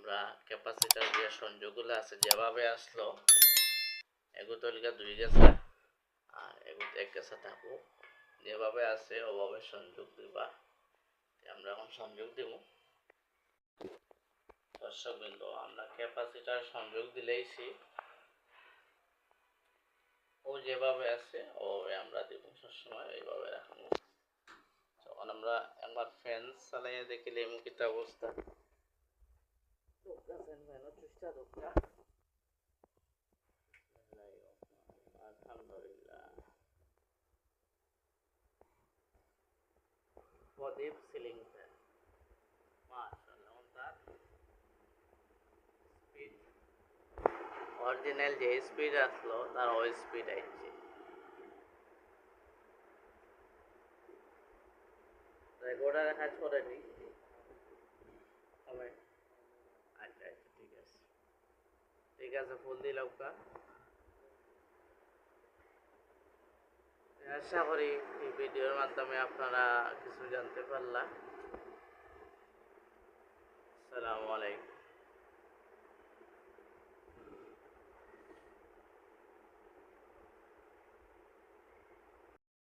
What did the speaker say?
আমরা ক্যাপাসিটার যে সংযোগগুলো আছে যেভাবে আসলো এগুলো লিগা 2 গেছে আর এগুলো 1 গেছে থাকবো, যেভাবে আছে ওভাবে সংযোগ দিবা। আমরা এখন সংযোগ দেব। দর্শকবৃন্দ, আমরা ক্যাপাসিটার সংযোগ দিলেইছি, ও যেভাবে আছে ওভাবে আমরা দেব, সবসময় এইভাবে রাখবো। তখন আমরা একবার ফ্যান চালাইয়া দেখিলে মুখিত অবস্থা আলহামদুলিল্লাহ। প্রদীপ সিলিং ফ্যান, মাশাআল্লাহ, তার স্পিড অরিজিনাল যে স্পিড আসলো তার ওই স্পিড আইছে। রেকর্ডারে কাজ করেনি হবে। আচ্ছা আচ্ছা, ঠিক আছে ঠিক আছে, ফুল দিলাম কা। আশা করি এই ভিডিওর মাধ্যমে আপনারা কিছু জানতে পারলা। আসসালামু আলাইকুম।